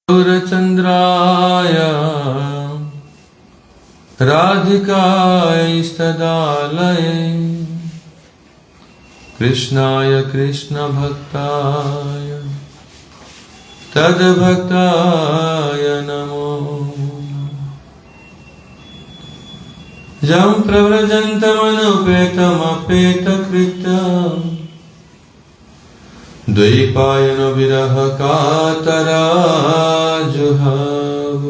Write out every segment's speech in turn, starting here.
गौरचन्द्राय राधिकायै स्तदालये कृष्णाय कृष्णभक्ताय तद्भक्ताय नमो। यं प्रव्रजन्तमनुपेतमपेतकृत्यं द्वैपायन विरह कातरा जुहाव।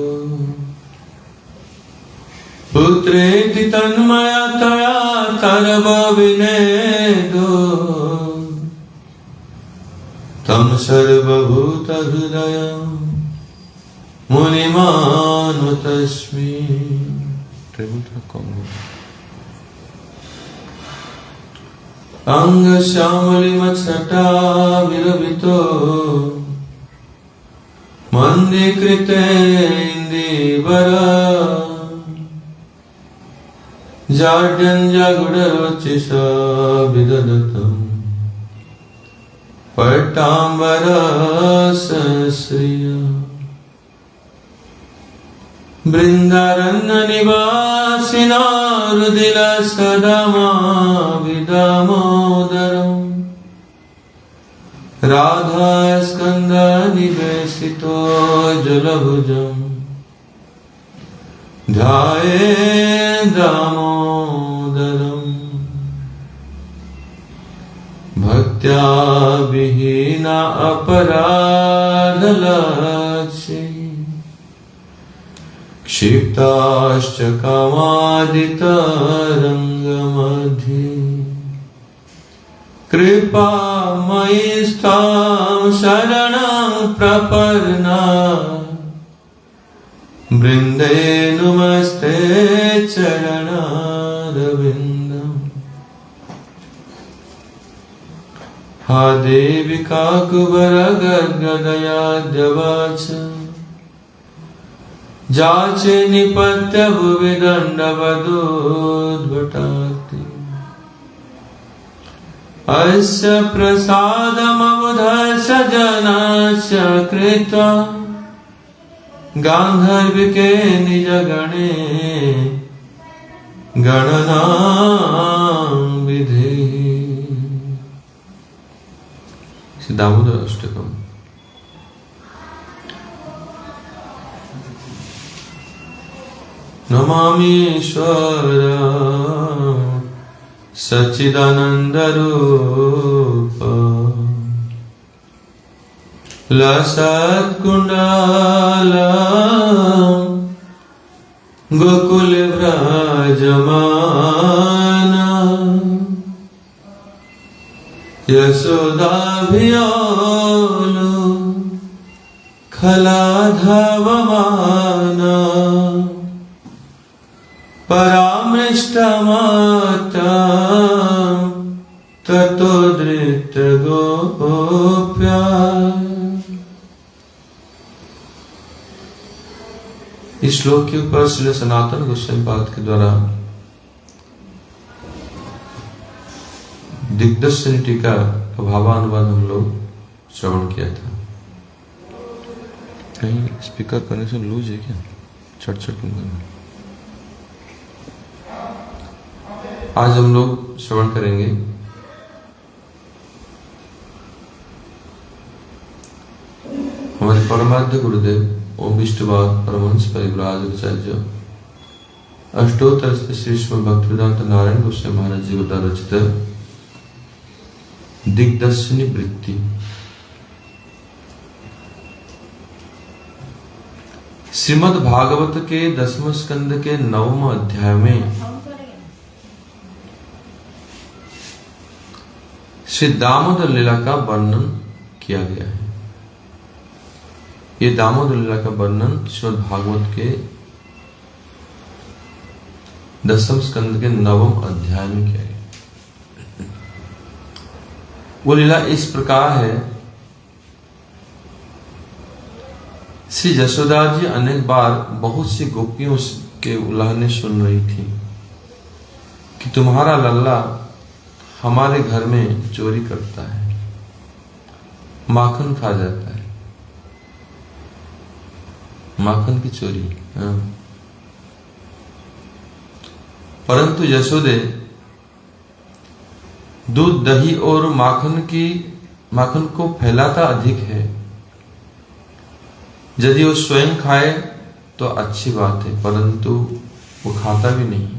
पुत्रेति तन्मयतया तरवविनेदो तं सर्वभूतहृदयं मुनिमानुतस्मि। अंगश्यामलिमत्सटाविरवितो मन्दीकृतेन्दीवरा जाड्यञ्जगुडरुचिषा विदधतं पट्टाम्बरसश्रिया। बृन्दारण्यनिवासिना हृदिलसदमाविदामोदरम् राधास्कन्धनिवेशितो जलभुजम् ध्यायेत् दामोदरम्। भक्त्या विहीना अपराधलक्ष्मी क्षिप्ताश्च कामादितरङ्गमध्ये कृपामयि स्त्वां शरणं प्रपन्ना वृन्दे नुमस्ते चरणारविन्दम्। हा देवी काकुभरगद्गदयाद्यवाच जाचे निपत्य भुवि दण्डवदोद्भटाति। अस्य प्रसादमवधस्य जनस्य कृत्वा गान्धर्विके निजगणे गणनां विधेहि। दामोदर अष्टकम्। नमामीश्वर सच्चिदानन्दरूप लसत्कुण्डल गोकुलव्रजमान यशोदाभियोलो खलाधवमान परामृष्टमाता ततो धृतगोप्या। इस श्लोक के ऊपर श्री सनातन गोस्वामी पाद के द्वारा दिग्दर्शनी टीका का भावानुवाद हम लोग श्रवण किया था। कहीं स्पीकर कनेक्शन लूज है क्या? छट करना। आज हम लोग श्रवण करेंगे हमारे परमाराध्य गुरुदेव ओम विष्णुपाद परमहंस परिव्राजक आचार्य अष्टोत्तर श्री श्रीमद् भक्तिवेदांत नारायण गोस्वामी महाराज जी द्वारा रचित दिग्दर्शनी वृत्ति श्रीमद् भागवत के 10वें स्कंद के 9वें अध्याय में श्री दामोदर लीला का वर्णन किया गया है। ये दामोदर लीला का वर्णन श्रीमद् भागवत के 10वें स्कंद के 9वें अध्याय में किया गया। वो लीला इस प्रकार है। श्री यशोदा जी अनेक बार बहुत सी गोपियों के उल्लाहने सुन रही थी कि तुम्हारा लल्ला हमारे घर में चोरी करता है, माखन खा जाता है। माखन की चोरी। हाँ। परंतु यशोदे दूध दही और माखन को फैलाता अधिक है। यदि वो स्वयं खाए तो अच्छी बात है, परंतु वो खाता भी नहीं।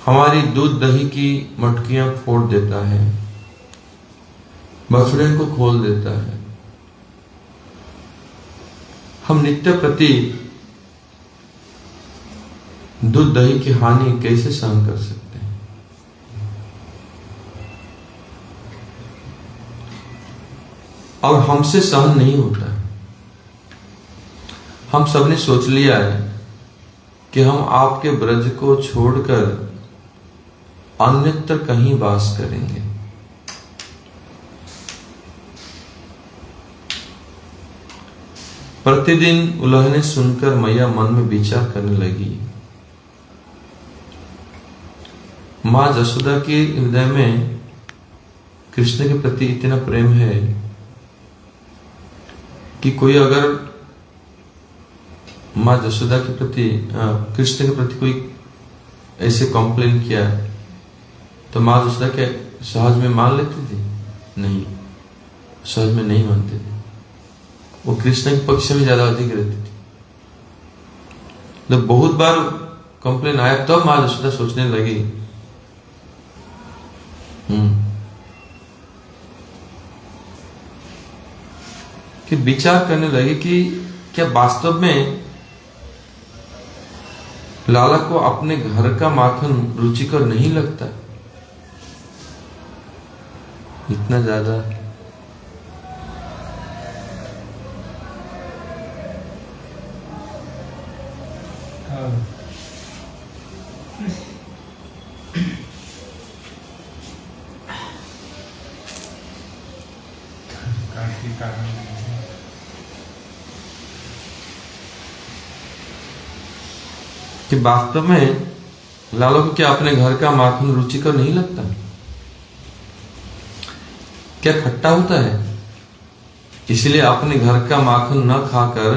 हमारी दूध दही की मटकियां फोड़ देता है, बछड़े को खोल देता है। हम नित्य प्रति दूध दही की हानि कैसे सहन कर सकते हैं? और हमसे सहन नहीं होता है। हम सबने सोच लिया है कि हम आपके ब्रज को छोड़कर अन्यत्र कहीं वास करेंगे। प्रतिदिन उल्लहने सुनकर मैया मन में विचार करने लगी। मां जसोदा के हृदय में कृष्ण के प्रति इतना प्रेम है कि कोई अगर मां जसोदा के प्रति कृष्ण के प्रति कोई ऐसे कंप्लेन किया तो मां जसोदा के सहज में मान लेती थी? नहीं, सहज में नहीं मानते थे। वो कृष्ण के पक्ष में ज्यादा अधिक रहती थी। जब बहुत बार कंप्लेन आया तब मां जसोदा सोचने लगी कि विचार करने लगी कि क्या वास्तव में लाला को अपने घर का माखन रुचिकर नहीं लगता इतना ज्यादा? कि वास्तव में लाला को क्या अपने घर का माखन रुचिकर नहीं लगता? क्या खट्टा होता है, इसलिए अपने घर का माखन न खाकर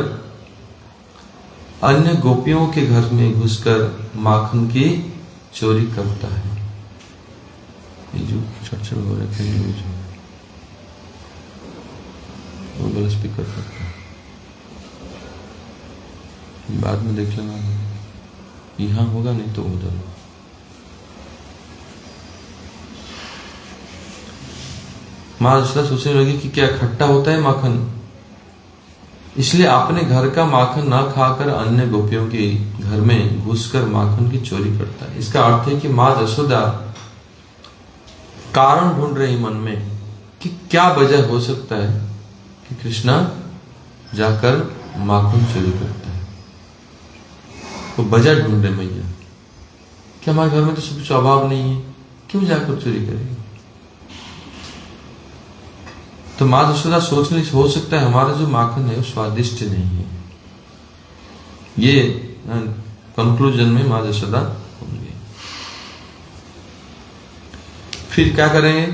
अन्य गोपियों के घर में घुसकर माखन की चोरी करता है। ये जो चर्चा हो रहे थे वो गलत स्पीकर करता है, बाद में देख लेना। यहां होगा नहीं तो उधर। मां जसोदा सोचने लगी कि क्या खट्टा होता है माखन, इसलिए अपने घर का माखन ना खाकर अन्य गोपियों के घर में घुसकर माखन की चोरी करता है। इसका अर्थ है कि मां जसोदा कारण ढूंढ रही मन में कि क्या वजह हो सकता है कि कृष्णा जाकर माखन चोरी करता है। वो वजह ढूंढ रहे मैया कि हमारे घर में तो सब कुछ अभाव नहीं है, क्यों जाकर चोरी करेगी? तो मां जसोदा सोचने हो सकता है हमारा जो माखन है वो स्वादिष्ट नहीं है। ये कंक्लूजन में मां जसोदा होंगे। फिर क्या करेंगे?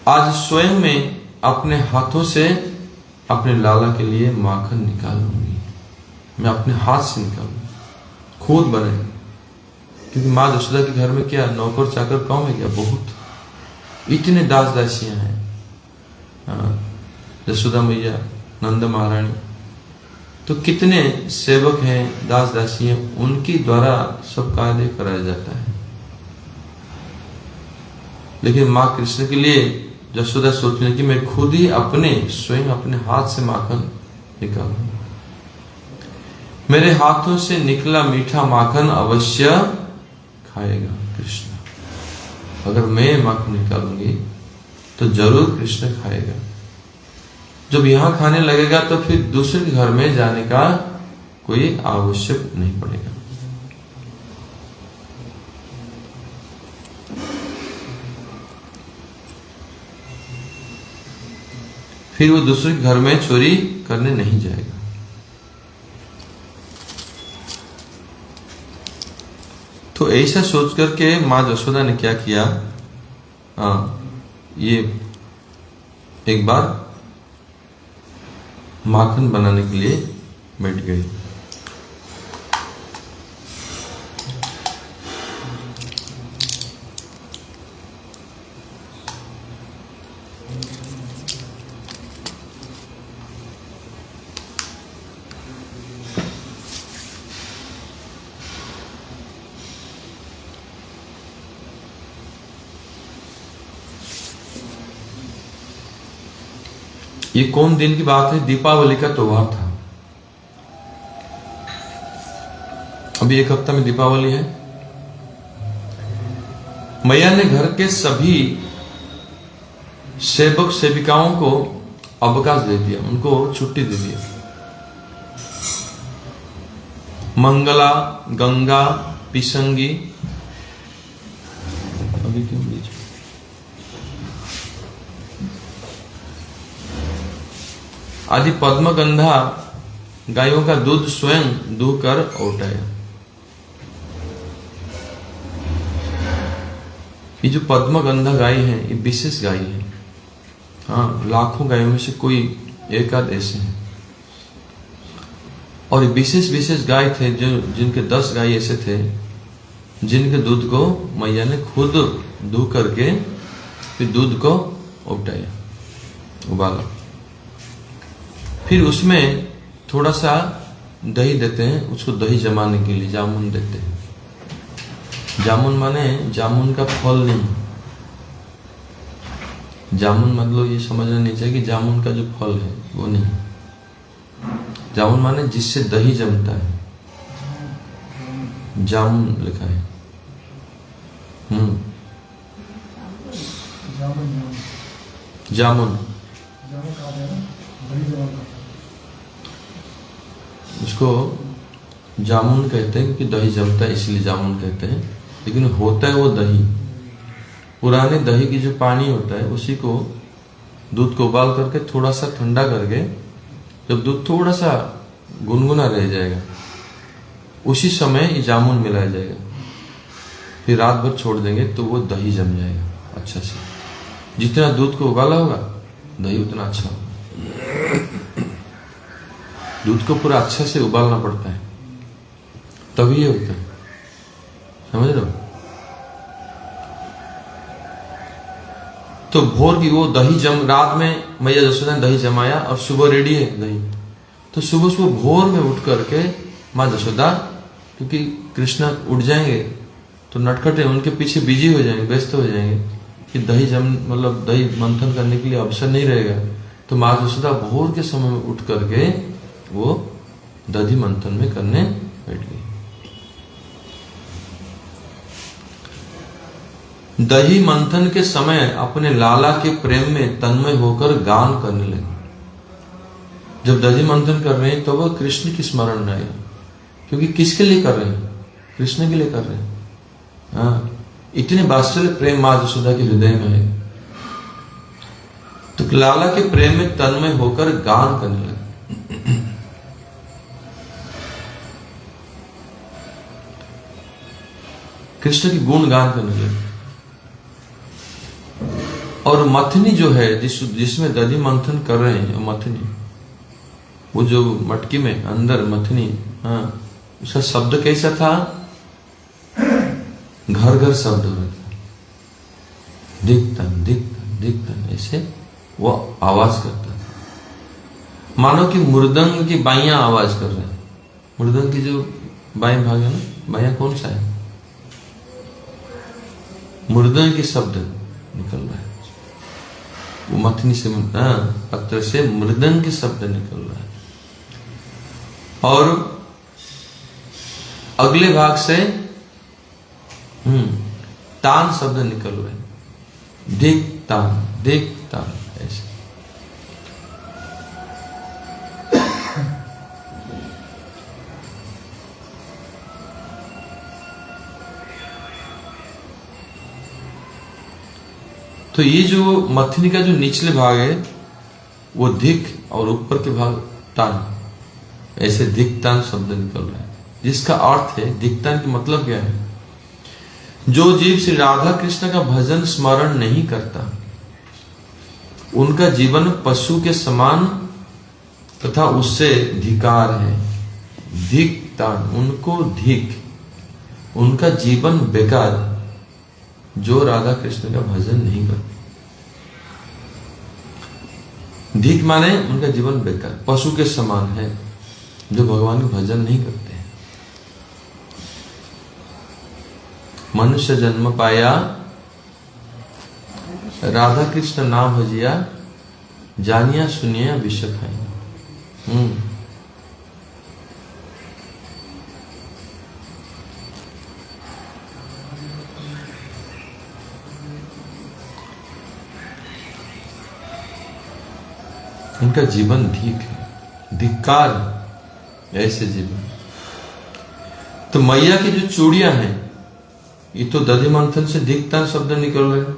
आज स्वयं में अपने हाथों से अपने लाला के लिए माखन निकालूंगी। मैं अपने हाथ से निकालूंगी, खुद बने। क्योंकि मां जसोदा के घर में क्या नौकर चाकर कम है क्या? बहुत। इतने दास दासियां हैं। जसोदा मैया, नंद महारानी, तो कितने सेवक हैं, दास दासी हैं, उनकी द्वारा सब कार्य कराया जाता है। लेकिन मां कृष्ण के लिए जसोदा सोचने की मैं खुद ही स्वयं अपने हाथ से माखन निकालूं। मेरे हाथों से निकला मीठा माखन अवश्य खाएगा कृष्ण। अगर मैं माखन निकालूंगी तो जरूर कृष्ण खाएगा। जब यहां खाने लगेगा तो फिर दूसरे के घर में जाने का कोई आवश्यक नहीं पड़ेगा। फिर वो दूसरे के घर में चोरी करने नहीं जाएगा। तो ऐसा सोच करके मां जसोदा ने क्या किया? ये एक बार माखन बनाने के लिए बैठ गई। ये कौन दिन की बात है? दीपावली का त्योहार था। अभी एक हफ्ता में दीपावली है। मैया ने घर के सभी सेवक सेविकाओं को अवकाश दे दिया, उनको छुट्टी दे दिया। मंगला, गंगा, पिसंगी, अभी क्यों बीच आदि पद्मगंधा गायों का दूध स्वयं दूहकर औटाया। ये जो पद्मगंधा गाय है ये विशेष गाय है। हाँ, लाखों गायों में से कोई एक आध ऐसे हैं। और विशेष विशेष गाय थे जो जिनके 10 गाय ऐसे थे जिनके दूध को मैया ने खुद दूह करके फिर दूध को औटाया, उबाला। फिर उसमें थोड़ा सा दही देते हैं, उसको दही जमाने के लिए जामुन देते हैं। जामुन माने जामुन का फल नहीं, जामुन मतलब ये समझना नहीं चाहिए कि जामुन का जो फल है वो नहीं। जामुन माने जिससे दही जमता है, जामुन लिखा है। जामुन उसको जामुन कहते हैं क्योंकि दही जमता है इसलिए जामुन कहते हैं, लेकिन होता है वो दही। पुराने दही की जो पानी होता है उसी को दूध को उबाल करके थोड़ा सा ठंडा करके जब दूध थोड़ा सा गुनगुना रह जाएगा उसी समय ये जामुन मिलाया जाएगा। फिर रात भर छोड़ देंगे तो वो दही जम जाएगा अच्छा से। जितना दूध को उबाला होगा दही उतना अच्छा होगा। दूध को पूरा अच्छा से उबालना पड़ता है तभी ये होता है, समझ रहे हो? तो भोर की वो दही रात में मैया यशोदा ने दही जमाया और सुबह रेडी है दही। तो सुबह सुबह भोर में उठ करके माँ यशोदा, क्योंकि कृष्णा उठ जाएंगे तो नटखटे उनके पीछे बिजी हो जाएंगे, व्यस्त हो जाएंगे कि दही मतलब दही मंथन करने के लिए अवसर नहीं रहेगा। तो माँ यशोदा भोर के समय में उठ करके वो दही मंथन में करने बैठ गई। दही मंथन के समय अपने लाला के प्रेम में तन्मय होकर गान करने लगे। जब दही मंथन कर रहे हैं तो वह कृष्ण की स्मरण में आया, क्योंकि किसके लिए कर रहे हैं? कृष्ण के लिए कर रहे हैं। हाँ, इतने वात्सल्य प्रेम माँ यशोदा के हृदय में है। तो लाला के प्रेम में तन्मय होकर गान करने लगे। कृष्ण की गुण गान करने लगे। और मथनी जो है जिसमें दधी मंथन कर रहे हैं, मथनी वो जो मटकी में अंदर मथनी, हाँ, उसका शब्द कैसा था? घर घर शब्द हो रहा था, दिक्तन दिक्तन दिक्तन, ऐसे वो आवाज करता था मानो कि मृदंग की बाइयां आवाज कर रहे हैं। मृदंग की जो बाएं भाग है ना, बाइयां कौन सा है? मृदंग के शब्द निकल रहा है, वो मथनी से पत्र से मृदंग के शब्द निकल रहा है। और अगले भाग से तान शब्द निकल रहे हैं, दिक तान ऐसे। तो ये जो मथनी का जो निचले भाग है वो धिक और ऊपर के भाग तान, ऐसे धिकतान शब्द निकल रहा है, जिसका अर्थ है, धिकतान की मतलब क्या है? जो जीव श्री राधा कृष्ण का भजन स्मरण नहीं करता उनका जीवन पशु के समान तथा उससे धिकार है। धिक्तान, उनको धिक, उनका जीवन बेकार, जो राधा कृष्ण का भजन नहीं करते। धिक माने उनका जीवन बेकार, पशु के समान है जो भगवान का भजन नहीं करते हैं। मनुष्य जन्म पाया, राधा कृष्ण नाम भजिया, जानिया सुनिया विश्व खाइया। इनका जीवन धिक है, धिक्कार, ऐसे जीवन। तो मैया की जो चूड़ियां हैं, ये तो दधि मंथन से धिक्तान शब्द निकल रहे हैं।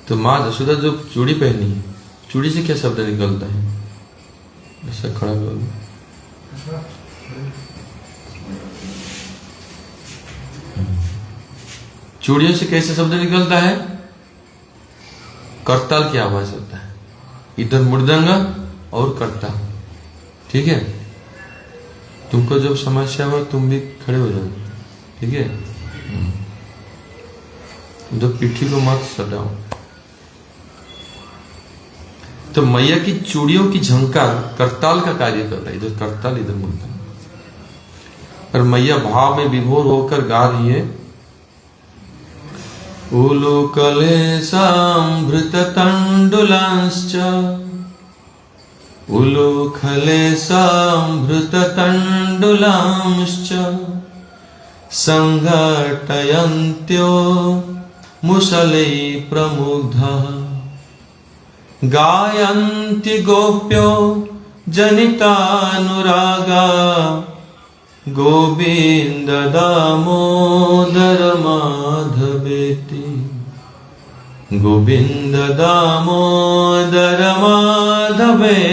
तो माँ जसोदा जो चूड़ी पहनी है, चूड़ी से क्या शब्द निकलता है? ऐसा खड़ा कर, चूड़ियों से कैसे शब्द निकलता है? करताल की आवाज होता है, इधर मृदंग और करताल। ठीक है, तुमको जब समस्या हो तुम भी खड़े हो जाओ। ठीक है, तो पीठी को मत सटाओ। तो मैया की चूड़ियों की झंकार करताल का कार्य कर रहा है, इधर करताल इधर मृदंग। और मैया भाव में विभोर होकर गा रही है, उलूकलेशामृत तंडुलांश्च, उलूखलेशामृत तंडुलांश्च, संघटयन्त्यो मुसलै प्रमुग्धः, गायन्ति गोप्यो जनितानुरागा, गोविंद दामोदर माधवेति, गोविंद दामोदर माधवेति,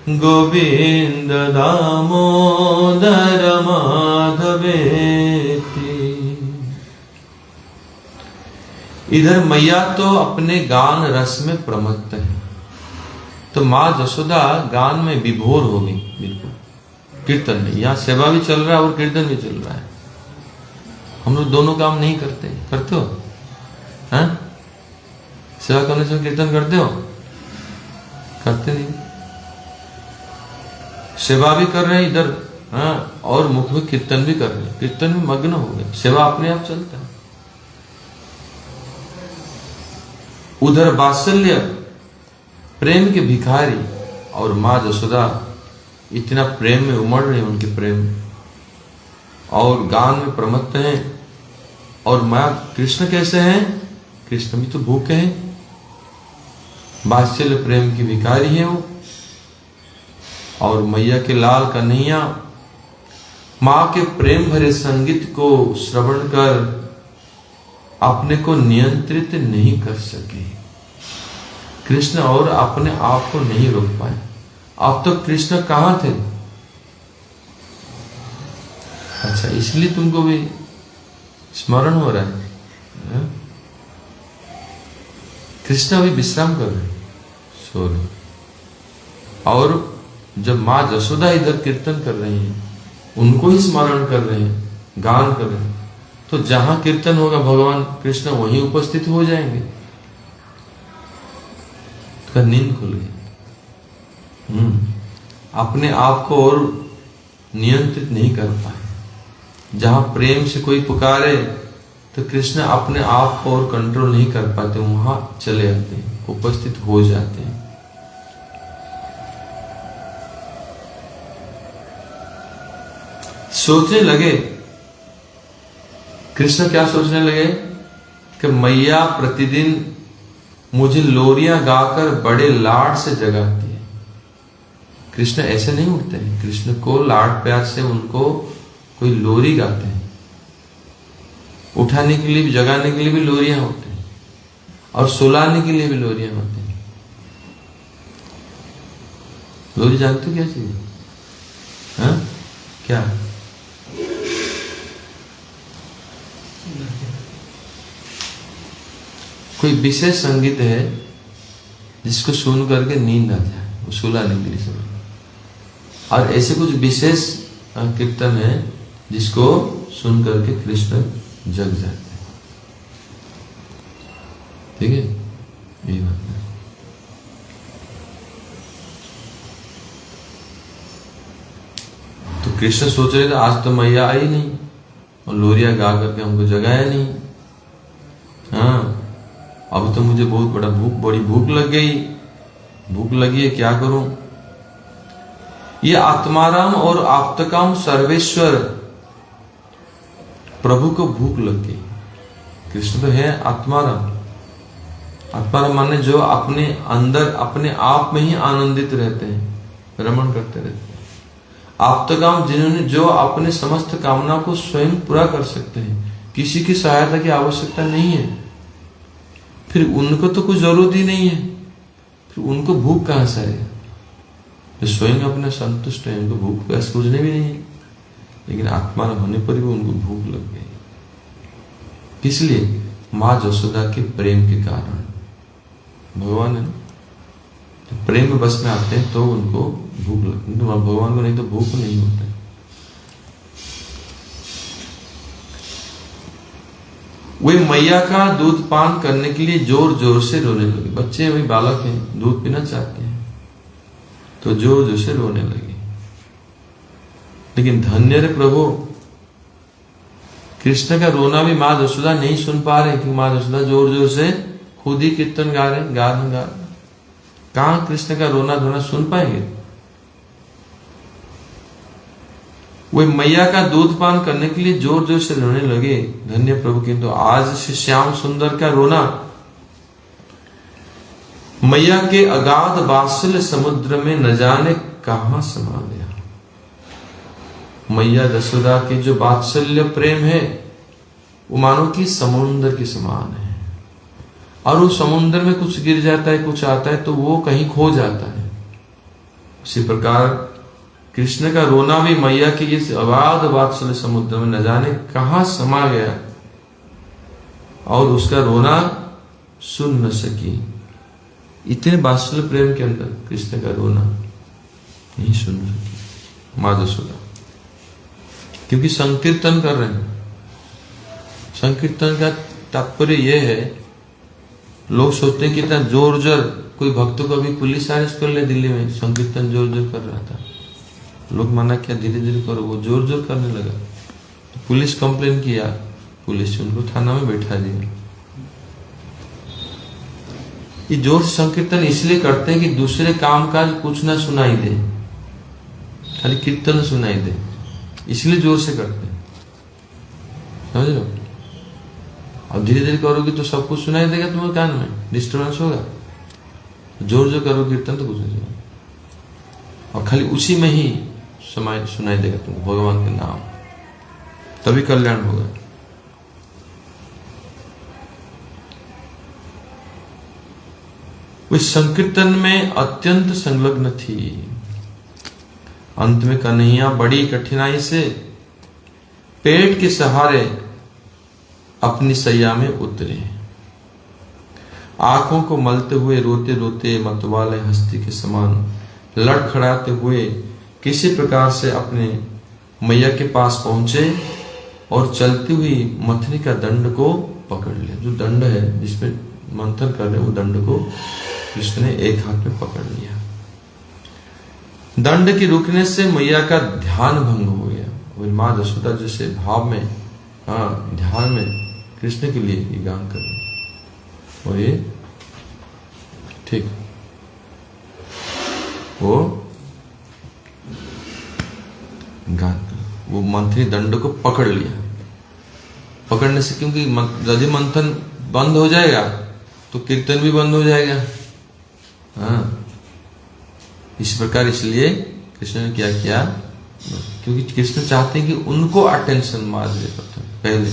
गोविंद दामोदर माधवेति। इधर मैया तो अपने गान रस में प्रमत्त है, तो माँ जसोदा गान में विभोर हो गई, बिल्कुल कीर्तन में। यहाँ सेवा भी चल रहा है और कीर्तन भी चल रहा है। हम लोग दोनों काम नहीं करते, करते हो? हाँ, सेवा करने से कीर्तन करते हो? करते नहीं। सेवा भी कर रहे हैं इधर, हाँ, और मुख में कीर्तन भी कर रहे हैं, कीर्तन में मग्न हो गए, सेवा अपने आप चलता है। उधर वात्सल्य, प्रेम के भिखारी और माँ जसोदा इतना प्रेम में उमड़ रहे हैं, उनके प्रेम और गान में प्रमत्त हैं। और माँ कृष्ण कैसे हैं? कृष्ण भी तो भूखे हैं, वात्सल्य प्रेम की भिखारी है वो। और मैया के लाल कन्हैया माँ के प्रेम भरे संगीत को श्रवण कर अपने को नियंत्रित नहीं कर सके। कृष्ण और अपने आप को नहीं रोक पाए। अब तो कृष्ण कहां थे? अच्छा, इसलिए तुमको भी स्मरण हो रहा है, हा? कृष्ण अभी विश्राम कर रहे, सो रहे। और जब माँ जसोदा इधर कीर्तन कर रही हैं, उनको ही स्मरण कर रहे हैं, गान कर रहे हैं, तो जहां कीर्तन होगा भगवान कृष्ण वहीं उपस्थित हो जाएंगे। तो नींद खुल गई। अपने आप को और नियंत्रित नहीं कर पाए। जहां प्रेम से कोई पुकारे तो कृष्ण अपने आप को और कंट्रोल नहीं कर पाते, वहां चले आते हैं, उपस्थित हो जाते हैं। सोचने लगे, कृष्ण क्या सोचने लगे कि मैया प्रतिदिन मुझे लोरियां गाकर बड़े लाड से जगाती है। कृष्ण ऐसे नहीं उठते हैं, कृष्ण को लाड प्यार से उनको कोई लोरी गाते हैं। उठाने के लिए भी, जगाने के लिए भी लोरियां होते हैं, और सुलाने के लिए भी लोरियां होते हैं। लोरी जानते हो क्या चीज? हाँ, क्या? कोई विशेष संगीत है जिसको सुन करके नींद आ जाए। सुलाने के लिए समय। और ऐसे कुछ विशेष कीर्तन है जिसको सुन करके कृष्ण जग जाते हैं। ठीक है, यही बात है। तो कृष्ण सोच रहे थे आज तो मैया आई नहीं और लोरिया गा करके हमको जगाया नहीं। हाँ, अब तो मुझे बहुत बड़ी भूख लग गई, भूख लगी है, क्या करूं। ये आत्माराम और आप्तकाम सर्वेश्वर प्रभु को भूख लग गई। कृष्ण तो है आत्माराम। आत्माराम माने जो अपने अंदर अपने आप में ही आनंदित रहते हैं, रमण करते रहते हैं। आप्तकाम जिन्होंने जो अपने समस्त कामना को स्वयं पूरा कर सकते हैं, किसी की सहायता की आवश्यकता नहीं है, फिर उनको तो कुछ जरूरत ही नहीं है, फिर उनको भूख कहां से आएगी। जो स्वयं अपने संतुष्ट है उनको भूख प्यास बुझने भी नहीं है, लेकिन आत्मा होने पर भी उनको भूख लग गई। किसलिए? माँ जसोदा के प्रेम के कारण। भगवान है ना, तो प्रेम में बस में आते हैं तो उनको भूख लगती है, तो भगवान को नहीं तो भूख नहीं होता। वे मैया का दूध पान करने के लिए जोर जोर से रोने लगे। बच्चे अभी बालक हैं, दूध पीना चाहते हैं, तो जोर जोर से रोने लगे। लेकिन धन्य रे प्रभु, कृष्ण का रोना भी माँ जसोदा नहीं सुन पा रहे, क्योंकि माँ जसोदा जोर जोर से खुद ही कीर्तन गा रहे। कहां कृष्ण का रोना धोना सुन पाएंगे। वे मैया का दूध पान करने के लिए जोर जोर से रोने लगे। धन्य प्रभु, किंतु आज से श्याम सुंदर का रोना मैया के अगाध वात्सल्य समुद्र में न जाने कहां समा गया। मैया जसोदा के जो वात्सल्य प्रेम है वो मानो कि समुद्र के समान है, और वो समुद्र में कुछ गिर जाता है, कुछ आता है तो वो कहीं खो जाता है। उसी प्रकार कृष्ण का रोना भी मैया के इस अगाध वात्सल्य समुद्र में न जाने कहां समा गया, और उसका रोना सुन न सकी। इतने वात्सल्य प्रेम के अंदर कृष्ण का रोना नहीं सुन सकी माँ जसोदा, क्योंकि संकीर्तन कर रहे हैं। संकीर्तन का तात्पर्य यह है, लोग सोचते हैं कि इतना जोर जोर, कोई भक्तों को अभी पुलिस अरेस्ट कर ले दिल्ली में, संकीर्तन जोर जोर कर रहा था। लोग माना क्या धीरे धीरे करो, वो जोर जोर करने लगा तो पुलिस कंप्लेन किया, पुलिस उनको थाना में बैठा दिया। ये जोर से संकीर्तन इसलिए करते हैं कि दूसरे काम काज कुछ ना सुनाई दे, खाली कीर्तन सुनाई दे, इसलिए जोर से करते हैं, समझ लो। अब धीरे धीरे करोगे तो सब कुछ सुनाई देगा तुम्हारे कान में, डिस्टर्बेंस होगा। जोर जोर करो कीर्तन तो कुछ नहीं होगा, और खाली उसी में ही सुनाई देगा तुमको भगवान के नाम, तभी कल्याण होगा। वे संकीर्तन में अत्यंत संलग्न थी। अंत में कन्हैया बड़ी कठिनाई से पेट के सहारे अपनी सैया में उतरे। आंखों को मलते हुए रोते रोते मतवाले हस्ती के समान लड़खड़ाते हुए किसी प्रकार से अपने मैया के पास पहुंचे और चलती हुई मथनी का दंड को पकड़ लिया। जो दंड है जिसमें मंथन कर रहे वो दंड को कृष्ण ने एक हाथ में पकड़ लिया। दंड के रुकने से मैया का ध्यान भंग हो गया, और माँ जसोदा जैसे भाव में, ध्यान में कृष्ण के लिए ये गान कर रहे, और ये ठीक वो गान, वो मंथनी दंड को पकड़ लिया। पकड़ने से, क्योंकि यदि मंथन बंद हो जाएगा तो कीर्तन भी बंद हो जाएगा। इस प्रकार, इसलिए कृष्ण ने क्या किया, क्योंकि कृष्ण चाहते हैं कि उनको अटेंशन मार दे पहले।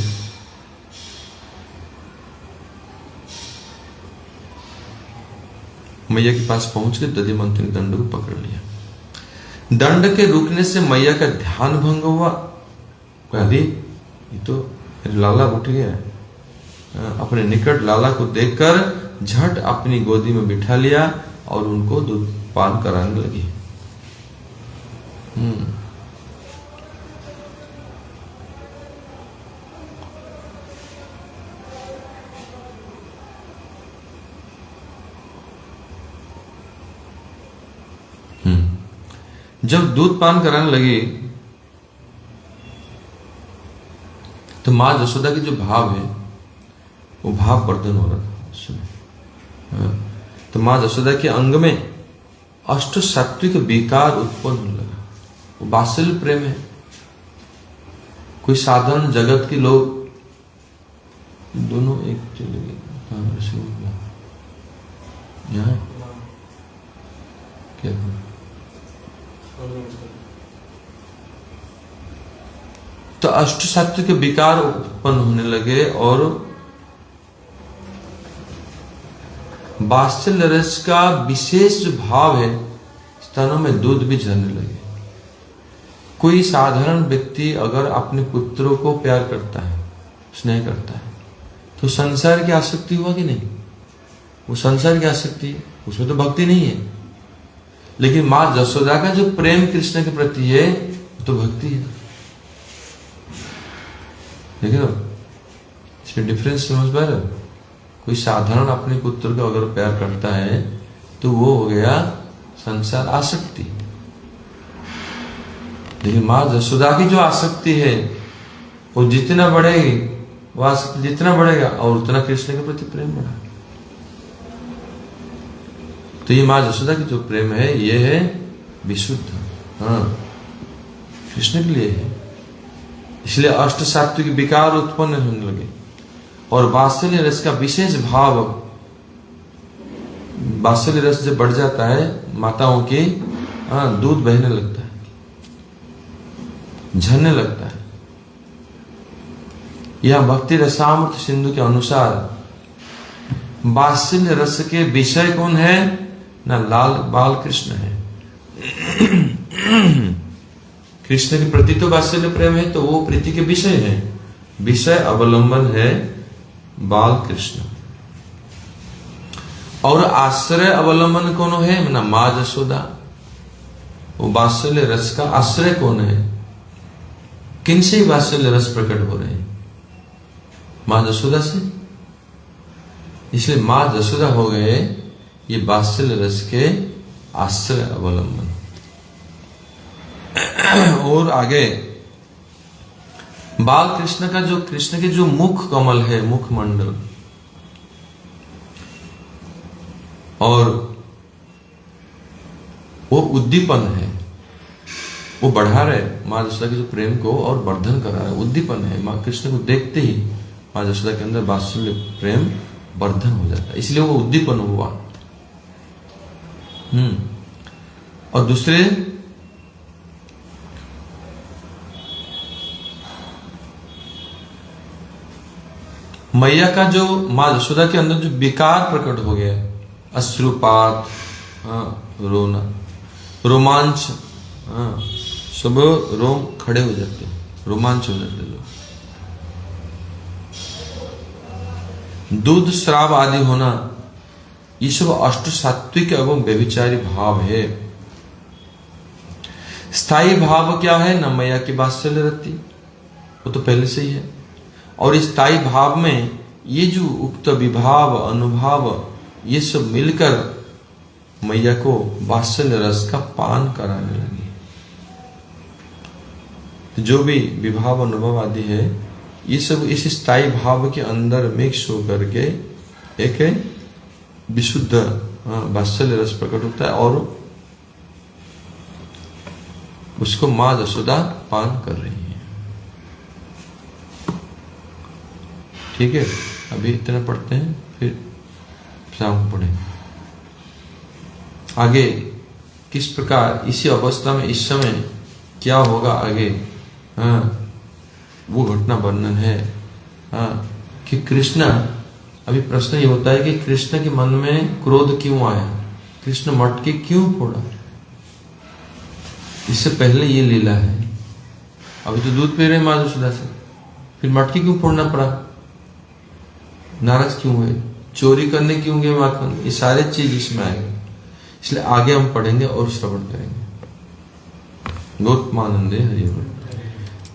मैया के पास पहुंच के दधि मंथनी दंड को पकड़ लिया। दंड के रुकने से मैया का ध्यान भंग हुआ। अरे ये तो लाला उठ गया। अपने निकट लाला को देखकर झट अपनी गोदी में बिठा लिया और उनको दूध पान कराने लगी। जब दूध पान कराने लगी तो माँ यशोदा के जो भाव है वो भाव वर्धन हो रहा था उस समय। तो माँ यशोदा के अंग में अष्ट सात्विक विकार उत्पन्न होने लगा। वो वात्सल्य प्रेम है। कोई साधारण जगत के लोग दोनों एक चले गए। यहाँ क्या तो अष्ट सात्विक विकार उत्पन्न होने लगे और वात्सल्य रस का विशेष जो भाव है स्तनों में दूध भी झरने लगे। कोई साधारण व्यक्ति अगर अपने पुत्रों को प्यार करता है, स्नेह करता है, तो संसार की आसक्ति हुआ कि नहीं? वो संसार की आसक्ति है, उसमें तो भक्ति नहीं है। लेकिन माँ यशोदा का जो प्रेम कृष्ण के प्रति है तो भक्ति है। देखो इसमें डिफरेंस समझ पा रहे हो? कोई साधारण अपने पुत्र को अगर प्यार करता है तो वो हो गया संसार आसक्ति। लेकिन माँ यशोदा की जो आसक्ति है वो जितना बढ़ेगी, वो आसक्ति जितना बढ़ेगा और उतना कृष्ण के प्रति प्रेम बढ़ा। तो ये माँ यशोदा की जो प्रेम है ये है विशुद्ध, कृष्ण के लिए है। इसलिए अष्ट सात्विक विकार उत्पन्न होने लगे और वात्सल्य रस का विशेष भाव, वात्सल्य रस जब बढ़ जाता है माताओं के दूध बहने लगता है, झरने लगता है। यह भक्ति रसामृत सिंधु के अनुसार वात्सल्य रस के विषय कौन है? ना लाल बाल कृष्ण है। कृष्ण के प्रति तो वात्सल्य प्रेम है तो वो प्रीति के विषय है। विषय अवलंबन है बाल कृष्ण। और आश्रय अवलंबन कौन है? ना माँ यशोदा। वो वात्सल्य रस का आश्रय कौन है? किनसे वात्सल्य रस प्रकट हो रहे हैं? माँ यशोदा से। इसलिए माँ यशोदा हो गए ये वात्सल्य रस के आश्रय अवलंबन। और आगे बाल कृष्ण का जो कृष्ण के जो मुख कमल है, मुख मंडल, और वो उद्दीपन है, वो बढ़ा रहे माँ यशोदा के जो प्रेम को और वर्धन करा रहे, उद्दीपन है। माँ कृष्ण को देखते ही माँ यशोदा के अंदर वात्सल्य प्रेम वर्धन हो जाता है, इसलिए वो उद्दीपन हुआ। और दूसरे मैया का जो माँ यशोदा के अंदर जो विकार प्रकट हो गया, अश्रुपात, रोना, रोमांच, सब रोम खड़े हो जाते हैं, रोमांच हो जाते लोग। दूध श्राव आदि होना, ये सब अष्ट सात्विक एवं व्यभिचारी भाव है। स्थायी भाव क्या है? न मैया की वात्सल्य रति, वो तो पहले से ही है। और इस स्थायी भाव में ये जो उक्त विभाव, अनुभाव, ये सब मिलकर मैया को वात्सल्य रस का पान कराने लगी। जो भी विभाव, अनुभव आदि है, ये सब इस स्थायी भाव के अंदर मिक्स होकर के एक विशुद्ध वात्सल्य रस प्रकट होता है और उसको माँ यशोदा पान कर रही है। ठीक है, अभी इतना पढ़ते हैं, फिर शाम को पढ़ेंगे आगे किस प्रकार इसी अवस्था में इस समय क्या होगा आगे। वो घटना वर्णन है कि कृष्ण, अभी प्रश्न ये होता है कि कृष्ण के मन में क्रोध क्यों आया, कृष्ण मटके क्यों फोड़ा। इससे पहले ये लीला है। अभी तो दूध पी रहे माँ यशोदा से, फिर मटकी क्यों फोड़ना पड़ा, नाराज क्यों हुए, चोरी करने क्यों गए माखन, ये सारे चीज इसमें आएगा। इसलिए आगे हम पढ़ेंगे और श्रवण करेंगे। गौतमानंदे हरि बोल।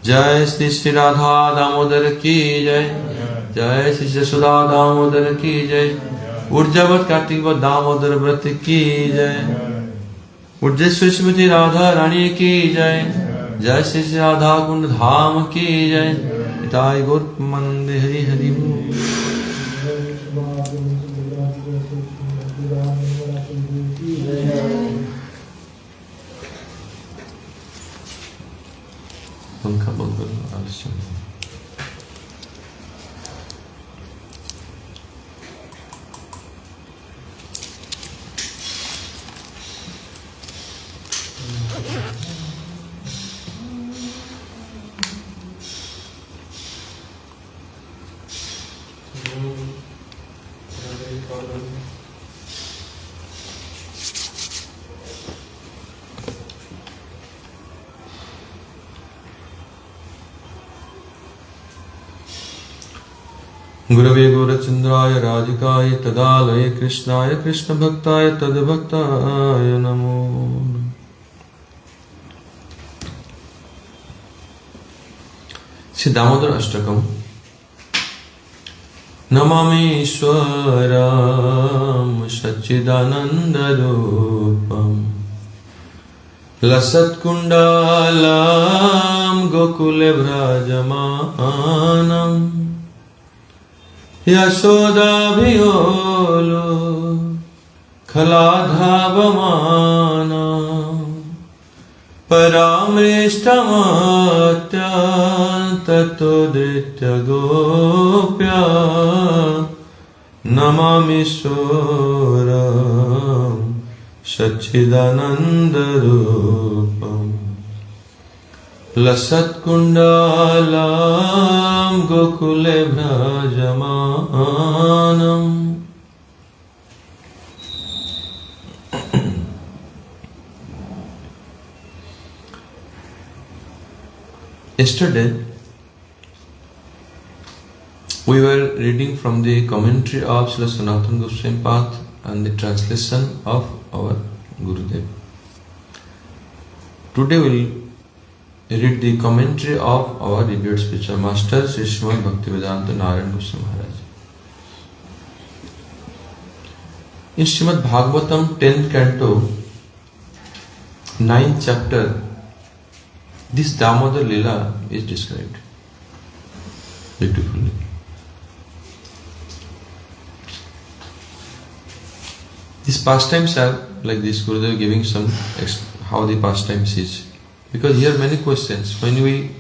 जय श्री श्री राधा दामोदर की जय, जय श्री जसोदा दामोदर की जय, उर्जावत कार्तिक व दामोदर व्रत की जय, उर्जेश्वर श्रीमती राधा रानी की जय, जय श्री श्री राधा कुंड धाम की जय। पिताय गौतमानंदे हरि हरि बोल। पंखा बंद करो, आलस्य गुरवे गौरचंद्राय राधिकाय तदालये कृष्णाय कृष्ण भक्ताय तद्भक्ताय नमो। श्री दामोदर अष्टकम। नमामि ईश्वरं सच्चिदानंद रूपं लसत्कुंडलं गोकुले व्रजमानं यशोदाभियोलो खलाधावमाना परामृष्टमत्यन्ततोदृत्य Gopya नमामीश्वरं सच्चिदानन्दरूपम् लसत्कुण्डलं गोकुले भ्राजमानम्। Yesterday, we were reading from the commentary of Srila Sanatana Goswami Path and the translation of our Gurudev. Today we will read the commentary of our revered spiritual master, Sri Srimad Bhaktivedanta Narayana Goswami Maharaj. In Srimad Bhagavatam 10th canto, 9th chapter, this Damodar Lila is described beautifully. These pastimes are like this, Gurudev giving some how the pastimes is. Because here many questions. When we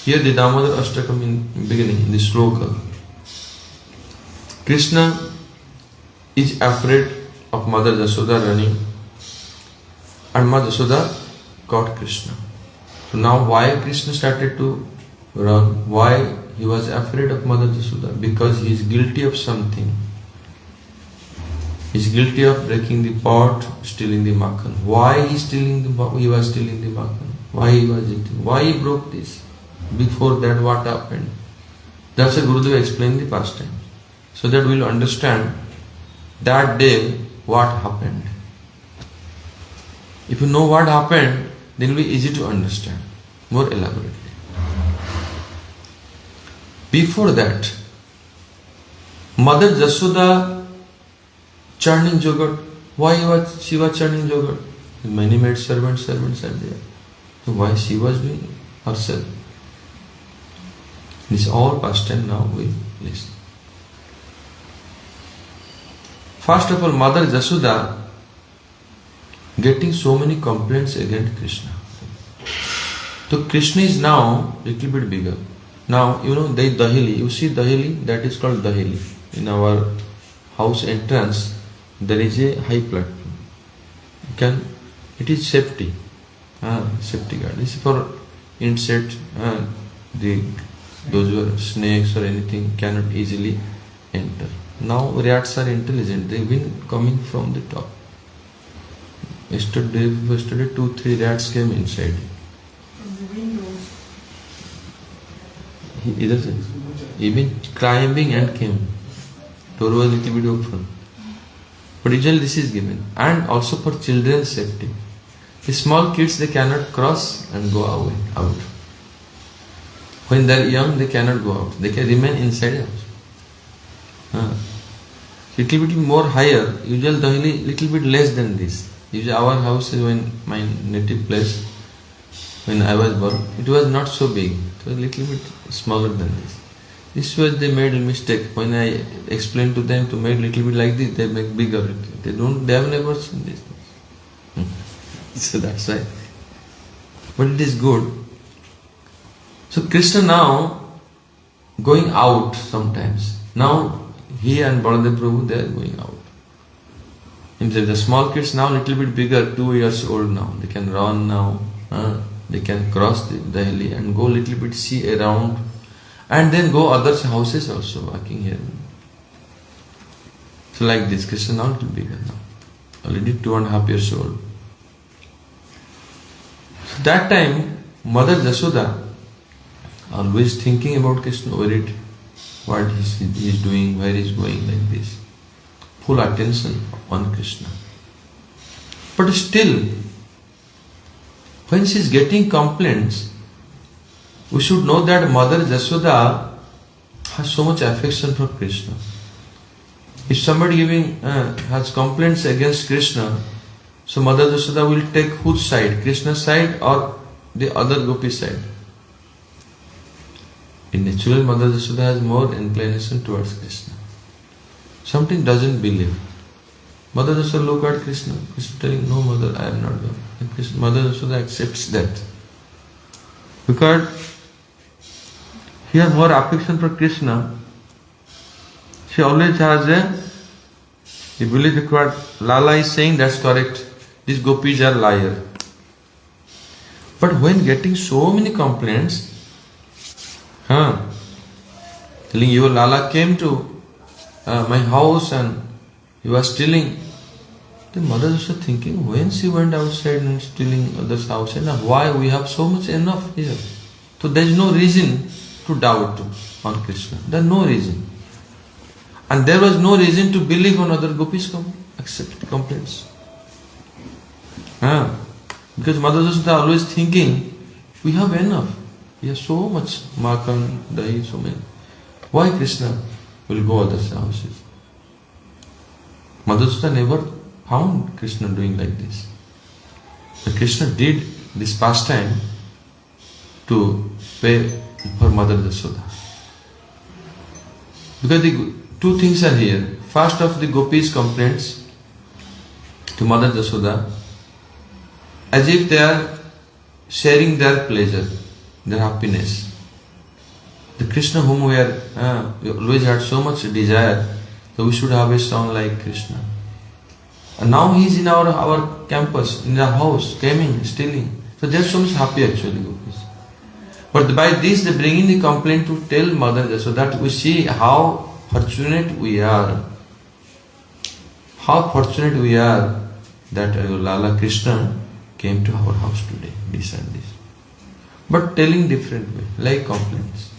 hear the Damodar Ashtakam in beginning, in the sloka, Krishna is afraid of Mother Jasoda running, and Mother Jasoda caught Krishna. So now why Krishna started to run? Why he was afraid of Mother Jasoda? Because he is guilty of something. He is guilty of breaking the pot, stealing the makhan. Why he was stealing the makhan? Why he was eating? Why he broke this? Before that what happened? That's why Gurudev explained the pastime. So that we will understand that day what happened. If you know what happened, then it will be easy to understand more elaborately. Before that, Mother Jasoda churning yogurt. Why she was churning yogurt? Many maid servants are there. So why she was doing herself? This is all pastime now we listen. First of all, Mother Jasoda getting so many complaints against Krishna. So Krishna is now little bit bigger. Now you know the Dahili. You see Dahili, that is called Dahili. In our house entrance, there is a high platform. It is safety. Safety guard. This is for insect. Those who are snakes or anything cannot easily enter. Now rats are intelligent. They've been coming from the top. Yesterday 2-3 rats came inside. Either side. Even climbing and came. Door was little bit open. But usually this is given. And also for children's safety. The small kids, they cannot cross and go away, out. When they are young, they cannot go out. They can remain inside house. Little bit more higher, usually little bit less than this. Usually our house is in my native place, when I was born, it was not so big. It was a little bit smaller than this. This was they made a mistake. When I explained to them to make little bit like this, they make bigger. They have never seen this. So that's why. But it is good. So Krishna now going out sometimes. Now he and Baladev Prabhu, they are going out. The small kids now little bit bigger, 2 years old now. They can run now. They can cross the Delhi and go little bit see around. And then go other houses also working here. So like this, Krishna now little bigger now. Already 2.5 years old. So that time, Mother Jashoda always thinking about Krishna, worried what he is doing, where he is going, like this. Full attention on Krishna. But still, when she is getting complaints, we should know that Mother Jashoda has so much affection for Krishna. If somebody has complaints against Krishna, so Mother Jashoda will take whose side? Krishna's side or the other gopi side? In natural, Mother Jashoda has more inclination towards Krishna. Something doesn't believe. Mother Jashoda look at Krishna. Krishna telling, no mother, I am not going. And Mother Jashoda accepts that. Because he has more affection for Krishna. She always has he believes that what Lala is saying, that's correct. These gopis are liars. But when getting so many complaints, telling your Lala came to my house and he was stealing, the mother was thinking, when she went outside and stealing others' house, and why we have so much enough here. So there is no reason to doubt on Krishna. There is no reason. And there was no reason to believe on other gopis accept complaints. Because Mother Jashoda always thinking, we have enough. We have so much makan, dahi, so many. Why Krishna will go other houses? Mother Jashoda never found Krishna doing like this. But Krishna did this pastime to pay for Mother Jashoda. Because the two things are here. First of the gopis' complaints to Mother Jashoda, as if they are sharing their pleasure, their happiness. The Krishna whom we always had so much desire, so we should have a song like Krishna. And now he is in our campus, in our house, coming, stealing. So they are so much happy actually, gopis. But by this they bring in the complaint to tell Mother Jashoda, so that we see how fortunate we are. How fortunate we are that Lala Krishna came to our house today, this and this. But telling different way, like complaints.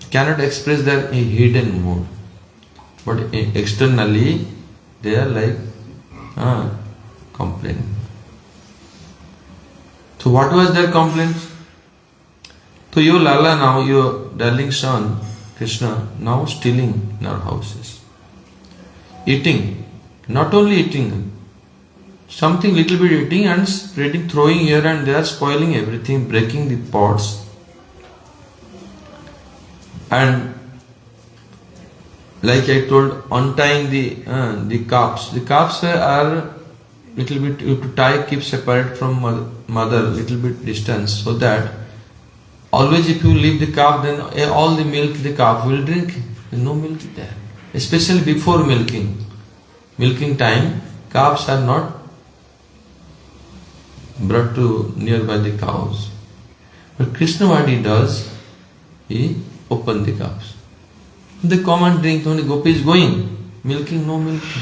Cannot express their hidden mood. But externally, they are like complaining. So what was their complaints? So your Lala now, your darling son, Krishna, now stealing in our houses. Eating. Not only eating, something little bit eating and spreading, throwing here and there, spoiling everything, breaking the pots. And like I told, untying the calves. The calves are little bit, you have to tie, keep separate from mother, little bit distance, so that always if you leave the calf, then all the milk the calf will drink. There is no milk there. Especially before milking. Milking time, calves are not brought to nearby the cows. But Krishna, what he does, he opens the calves. They come and drink. When the gopi is going, milking, no milking.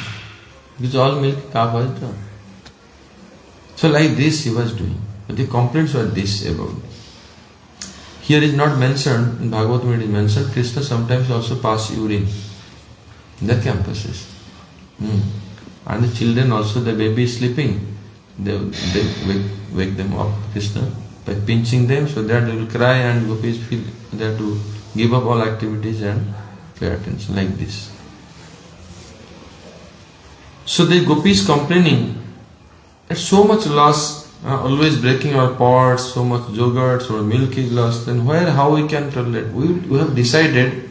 Because all milk calf was done. So like this he was doing. But the complaints were this about it. Here is not mentioned, in Bhagavatam it is mentioned, Krishna sometimes also pass urine in the campuses. And the children also, the baby is sleeping, they wake them up, Krishna, by pinching them so that they will cry and gopis feel they have to give up all activities and pay attention like this. So the gopis complaining that so much loss, always breaking our pots, so much yogurt, so much milk is lost, then how we can tolerate? We have decided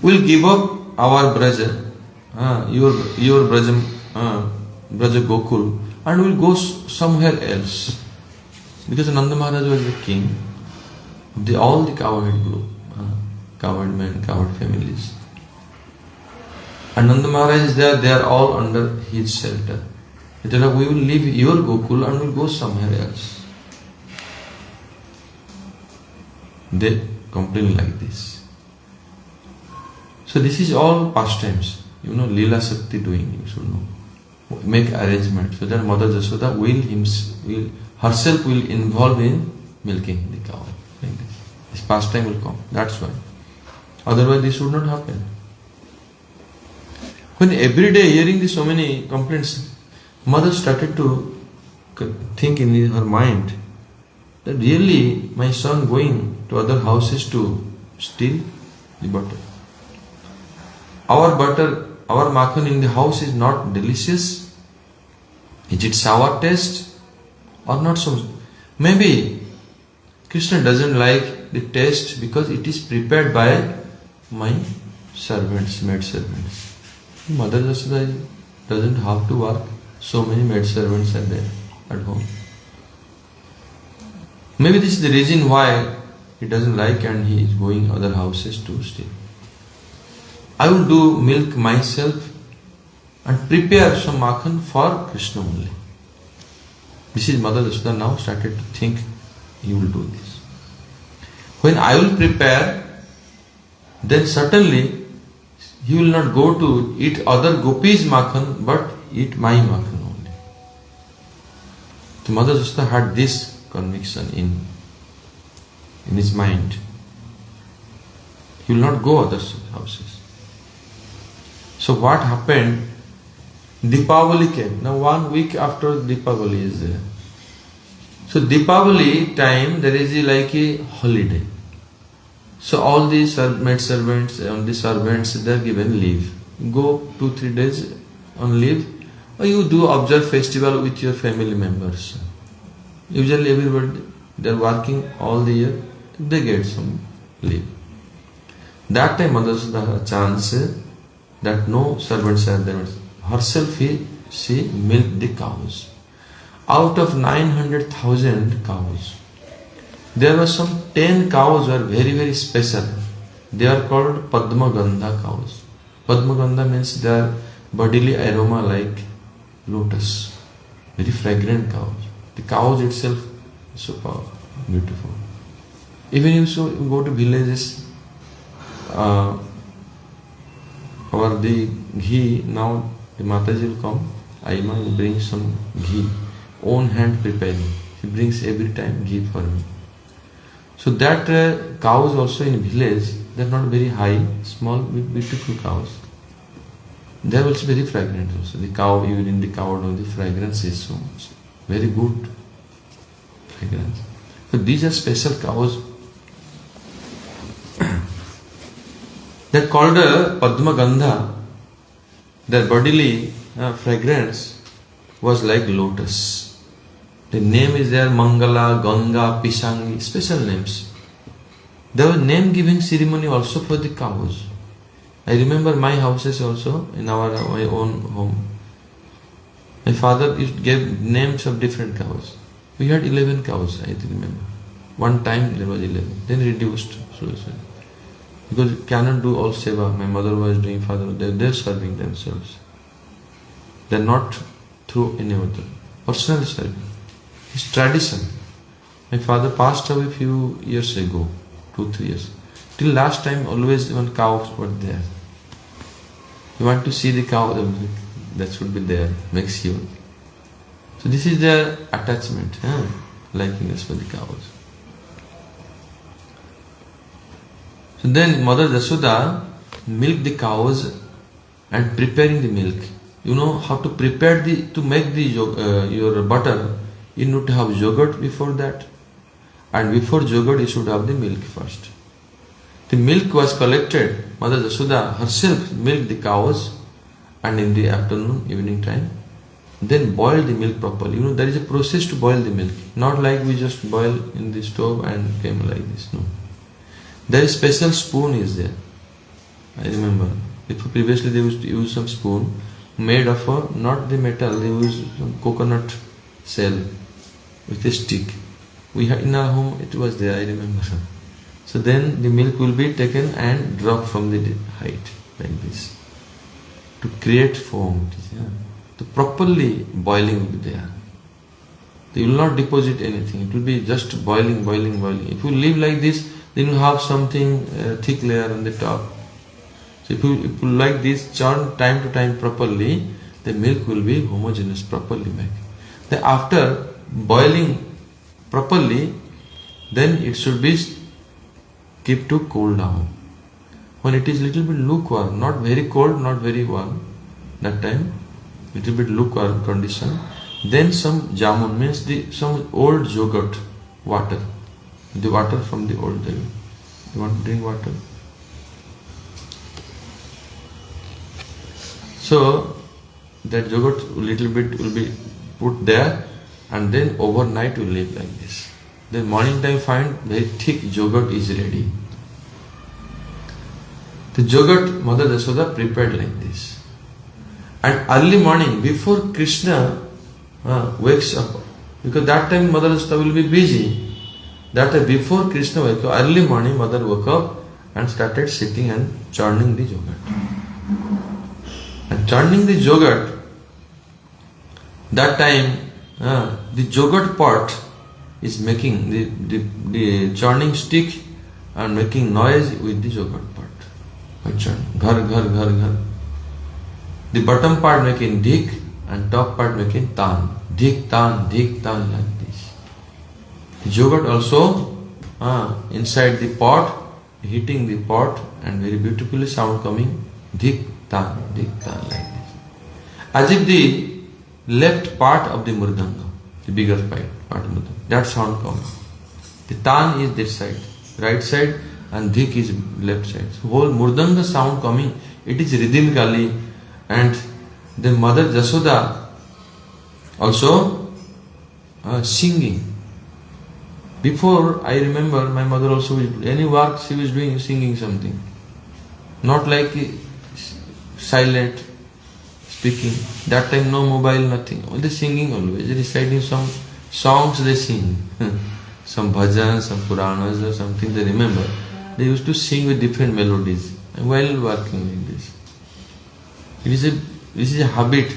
we'll give up our Braja, your Braja, Braja Gokul, and we'll go somewhere else. Because Nanda Maharaj was the king of all the cowherd group, cowherd men, cowherd families. And Nanda Maharaj is there, they are all under his shelter. He said, we will leave your Gokul and we'll go somewhere else. They complain like this. So this is all pastimes. Leela Shakti doing, you should know. Make arrangements so that Mother Jasoda herself will involve in milking the cow. Like this. This pastime will come. That's why. Otherwise this would not happen. When every day hearing so many complaints, Mother started to think in her mind that really my son going to other houses to steal the butter. Our butter, our makhan in the house is not delicious. Is it sour taste or not so? Maybe Krishna doesn't like the taste because it is prepared by my servants, maid servants. Mother Jasoda doesn't have to work. So many maid servants are there at home. Maybe this is the reason why he doesn't like and he is going other houses to steal. I will do milk myself and prepare some makhan for Krishna only. This is Mother Jasoda now started to think he will do this. When I will prepare, then certainly he will not go to eat other gopis' makhan but eat my makhan only. So Mother Jasoda had this conviction in his mind. He will not go other houses. So what happened? Deepavali came. Now 1 week after Deepavali is there. So Deepavali time there is like a holiday. So all the maid servants and the servants they are given leave. Go 2-3 days on leave, or you do observe festival with your family members. Usually everybody they are working all the year, they get some leave. That time Mother Jasoda had a chance that no servants are there. Herself she milked the cows. Out of 900,000 cows, there were some 10 cows were very, very special. They are called Padma Gandha cows. Padma Gandha means their bodily aroma like lotus. Very fragrant cows. The cows itself is so powerful, beautiful. Even if you go to villages, or the ghee, now the Mataji will come, Aima will bring some ghee, own hand preparing. She brings every time ghee for me. So that cows also in village, they are not very high, small, beautiful cows. They are also very fragrant also. The cow, even in the cow, the fragrance is so much. Very good fragrance. So these are special cows. They are called Padma Gandha. Their bodily fragrance was like lotus. The name is there, Mangala, Ganga, Pisangi, special names. There was name giving ceremony also for the cows. I remember my houses also, in my own home. My father gave names of different cows. We had 11 cows, I remember. One time there was 11, then reduced. Because you cannot do all seva. My mother was doing, father, they're serving themselves. They're not through any other. Personal serving. It's tradition. My father passed away a few years ago, 2-3 years. Till last time, always one cow was there. You want to see the cow, that should be there, makes you. So this is their attachment, likiness for the cows. So then Mother Jasoda milked the cows and preparing the milk. you know how to prepare to make the your butter. You need to have yogurt before that, and before yogurt you should have the milk first. The milk was collected. Mother Yashoda herself milked the cows, and in the afternoon, evening time, then boil the milk properly. You know, there is a process to boil the milk. Not like we just boil in the stove and came like this. No. There is special spoon is there. I remember. Previously they used to use some spoon made of not the metal, they used some coconut shell with a stick. We had in our home, it was there, I remember. So then the milk will be taken and dropped from the height like this to create foam. To properly boiling will be there. They will not deposit anything. It will be just boiling. If you leave like this, then you have something thick layer on the top. So if you like this, churn time to time properly, the milk will be homogeneous, properly made. Then after boiling properly, then it should be kept to cool down. When it is little bit lukewarm, not very cold, not very warm, that time, little bit lukewarm condition, then some jamun means some old yogurt water, the water from the old day. You want to drink water? So that yogurt little bit will be put there, and then overnight will leave like this. Then morning time find very thick yogurt is ready. The yogurt Mother Yashoda prepared like this. And early morning, before Krishna wakes up, because that time Mother Yashoda will be busy. That time before Krishna wakes up, early morning Mother woke up and started sitting and churning the yogurt. And churning the yogurt, that time the yogurt pot is making the churning stick and making noise with the yogurt pot. Ghar, ghar, ghar, ghar. The bottom part making dik and top part making tan. Dik, tan, like this. The yogurt also inside the pot, hitting the pot, and very beautifully sound coming. Dik, tan, like this. As if the left part of the mridanga, the bigger part of mridanga, that sound coming. The tan is this side, right side, and dik is left side. So whole mridanga sound coming, it is rhythmically, and the Mother Yashoda also singing. Before, I remember my mother also, any work she was doing, singing something. Not like silent speaking. That time no mobile, nothing. Only singing always. Reciting some songs they sing. Some bhajans, some Puranas or something they remember. They used to sing with different melodies while working like this. This is a habit.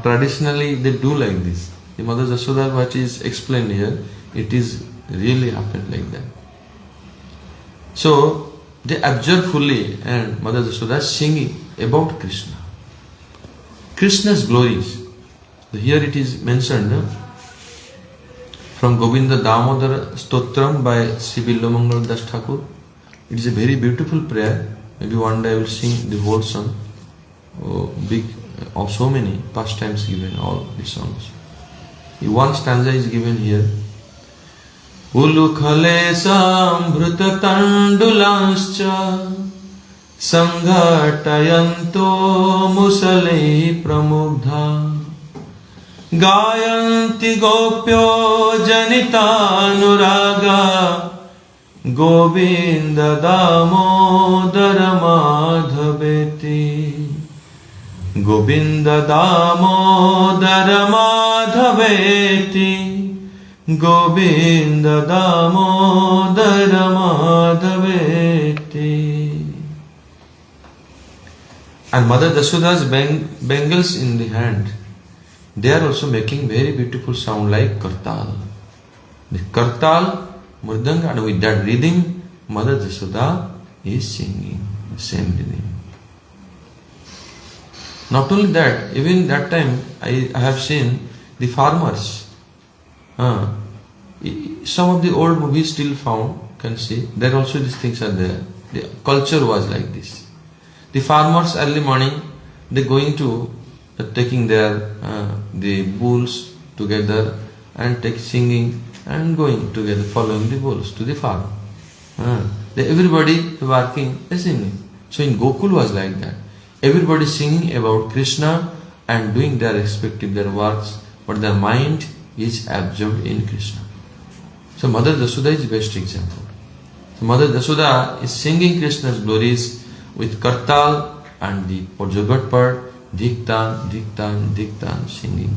Traditionally they do like this. The Mother Yashoda, what is explained here, it is really happened like that. So they observe fully, and Mother Yashoda singing about Krishna. Krishna's glories. Here it is mentioned from Govinda Damodara Stotram by Sri Billamangal Das Thakur. It is a very beautiful prayer. Maybe one day I will sing the whole song. Big of so many pastimes given, all the songs. One stanza is given here. Ulukhale sambrita tandulanscha sanghatayanto musale pramugdha gayanti gopyo janita nuraga Govinda damodara madhaveti Govinda damodara madhaveti Govinda damodara madhaveti. And Mother Yashoda's bangles in the hand, they are also making very beautiful sound like kartal. The kartal, mridanga, and with that rhythm, Mother Yashoda is singing the same rhythm. Not only that, even that time I have seen the farmers. Some of the old movies still found, can see, there also these things are there. The culture was like this. The farmers early morning, they going to taking the bulls together and singing and going together, following the bulls to the farm. Everybody working and singing. So in Gokul was like that. Everybody singing about Krishna and doing their respective their works, but their mind is absorbed in Krishna. So Mother Jasoda is the best example. So Mother Jasoda is singing Krishna's glories with Kartal and the Jagat part, Diktan, Diktan, Diktan singing.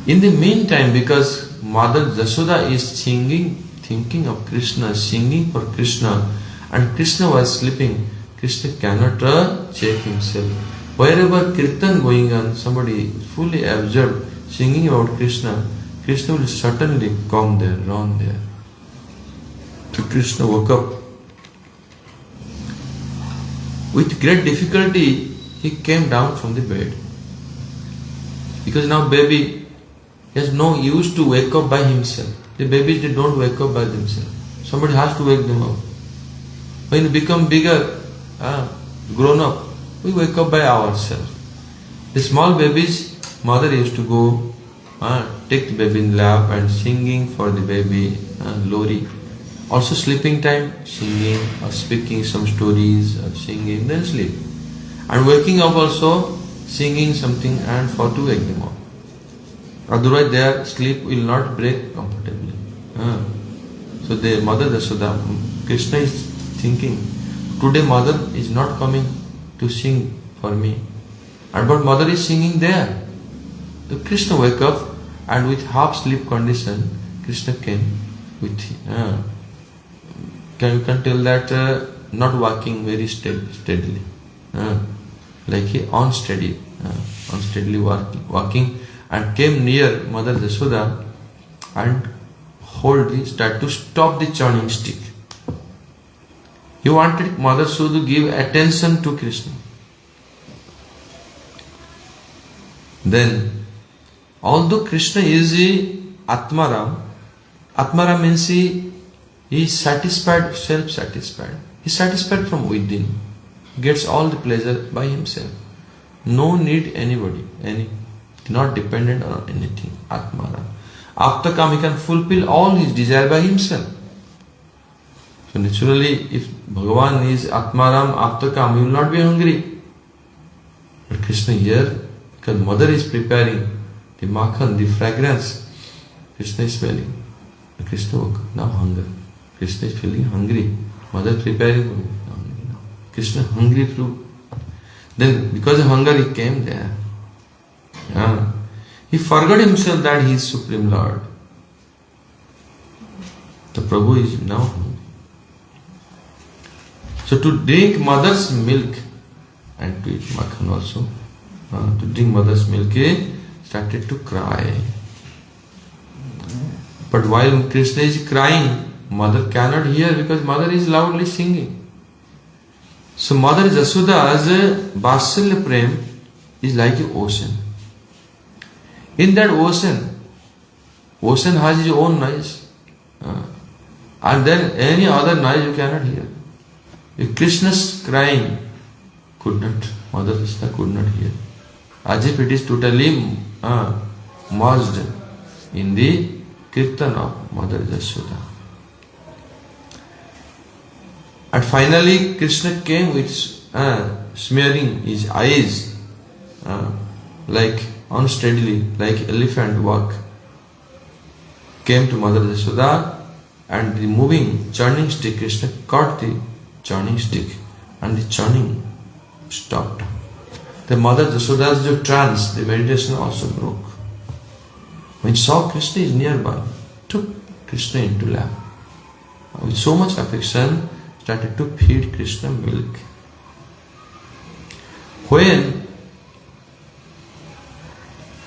In the meantime, because Mother Jasoda is singing, thinking of Krishna, singing for Krishna, and Krishna was sleeping, Krishna cannot check himself. Wherever kirtan going on, somebody fully absorbed, singing about Krishna, Krishna will certainly come there, run there. So Krishna woke up. With great difficulty, he came down from the bed. Because now baby has no use to wake up by himself. The babies, they don't wake up by themselves. Somebody has to wake them up. When you become bigger, grown up, we wake up by ourselves. The small babies, mother used to go, take the baby in lap and singing for the baby, lori. Also sleeping time, singing or speaking some stories or singing, then sleep. And waking up also, singing something and for to wake them up. Otherwise their sleep will not break comfortably. So the mother Jasoda, Krishna is thinking, today mother is not coming to sing for me. And but mother is singing there. So Krishna wake up and with half sleep condition, Krishna came with you can tell that not walking very steadily. Like he unsteadily walking and came near Mother Jasoda and started to stop the churning stick. He wanted Mother Jasoda to give attention to Krishna. Then, although Krishna is Atmaram, Atmaram means he is satisfied, self-satisfied. He is satisfied from within. Gets all the pleasure by himself. No need anybody, not dependent on anything. Atmaram. After come, he can fulfill all his desire by himself. So naturally, if Bhagavan is Atmaram, after come, he will not be hungry. But Krishna here, because mother is preparing the makhan, the fragrance, Krishna is smelling. Krishna woke up, now hunger. Krishna is feeling hungry. Mother preparing for him. Krishna hungry too. Then because of hunger he came there. He forgot himself that he is Supreme Lord. The Prabhu is now hungry. So to drink mother's milk and to eat makhan also, to drink mother's milk, he started to cry. But while Krishna is crying, mother cannot hear because mother is loudly singing. So Mother Jasoda's Vatsalya Prem is like an ocean. In that ocean has its own noise. And then any other noise you cannot hear. If Krishna's crying, Mother Jasoda could not hear. As if it is totally merged in the kirtan of Mother Jasoda. And finally, Krishna came with smearing his eyes like unsteadily, like elephant walk. Came to Mother Jasoda and the moving churning stick, Krishna caught the churning stick and the churning stopped. The Mother Jasoda's trance, the meditation also broke. When saw Krishna is nearby, took Krishna into lap. With so much affection, started to feed Krishna milk. When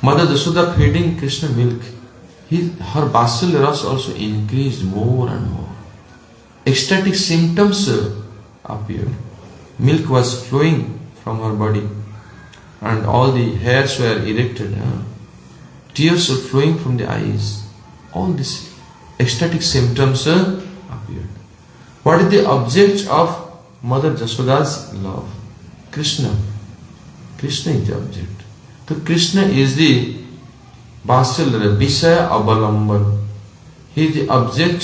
Mother Jasoda feeding Krishna milk, her Vatsalya Ras also increased more and more. Ecstatic symptoms appeared. Milk was flowing from her body and all the hairs were erected. Tears were flowing from the eyes. All these ecstatic symptoms appeared. What is the object of Mother Jasoda's love? Krishna. Krishna is the object. So Krishna is the Vatsalya, Vishaya Avalamban. He is the object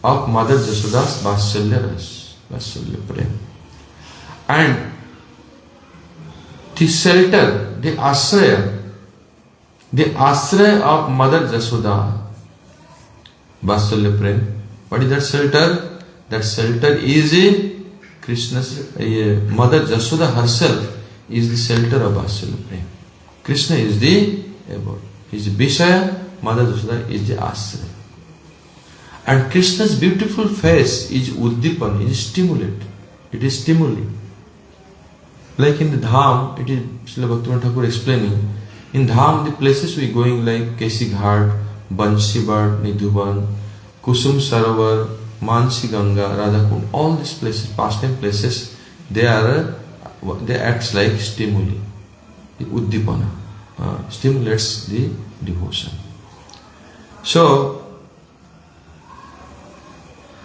of Mother Jasoda's Vatsalya Ras, Vatsalya Prem. And the shelter, the ashraya of Mother Jasoda, Vatsalya Prem. What is that shelter? That shelter is Krishna's Mother Jasoda herself is the shelter of Vatsalya Prem. Krishna is the abode. He is the Vishaya, Mother Jasoda is the ashraya. And Krishna's beautiful face is Uddipan, is stimulate. It is stimuli. Like in the Dham, it is Srila Bhaktivinoda Thakur explaining. In Dham, the places we going like Keshi Ghat, Banshibar, Nidhuban, Kusum Sarovar, Mansi Ganga, Radhakund, all these places, pastime places, they act like stimuli. The Uddipana stimulates the devotion. So,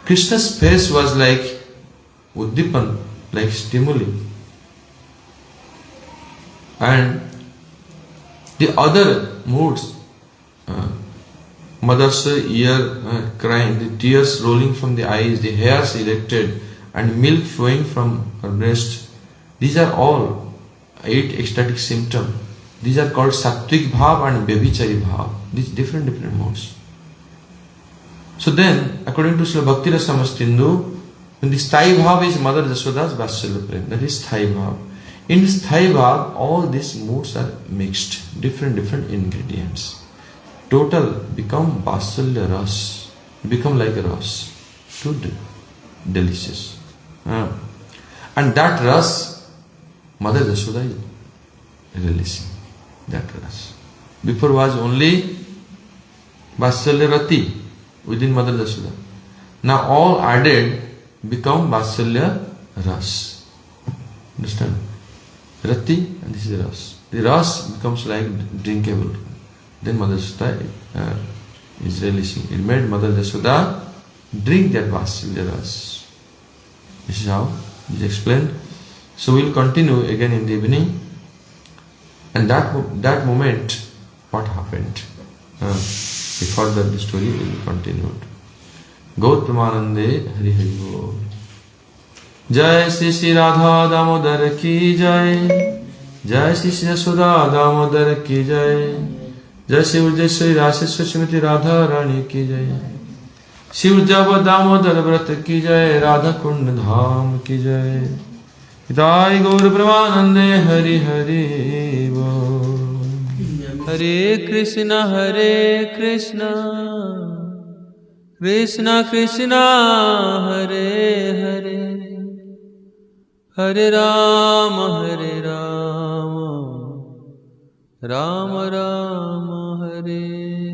Krishna's face was like Uddipan, like stimuli. And the other moods, mother's ear crying, the tears rolling from the eyes, the hairs erected, and milk flowing from her breast, these are all 8 ecstatic symptoms. These are called Sattvic Bhav and Vyabhichari Bhav. These different modes. So then, according to Srila Bhakti Rasa Samasthindu, when the Sthai Bhav is Mother Jasoda's Vatsalya Prem, that is Sthai Bhav. In Sthai Bhav, all these moods are mixed, different ingredients. Total become Vatsalya Ras, become like a Ras, too delicious. And that Ras, Mother Jasoda is releasing, that Ras. Before was only Vatsalya Rati within Mother Jasoda. Now all added become Vatsalya Ras. Understand? Rati and this is Ras. The Ras becomes like drinkable. Then Mother Jasoda is releasing. It made Mother Jasoda drink that Vatsalya Ras. This is how it is explained. So we will continue again in the evening. And that moment, what happened? Further the story will be continued. Gaur Pramanande Hari Hari Bol. Jai Shri Shri Radha Damodar Ki Jai. Jai Shri Shri Yashoda Damodar Ki Jai. Jai Shri Urja Shri Raseshwar Srimati Radha Rani Ki Jai. Shri Urjava Damodar Vrat Ki Jai. Radha Kund Dham Ki Jai. Jai Gaur Pramanande Hari Hari Bol. Hare Krishna, Krishna Krishna, Hare Hare, Hare Rama, Rama Rama, Hare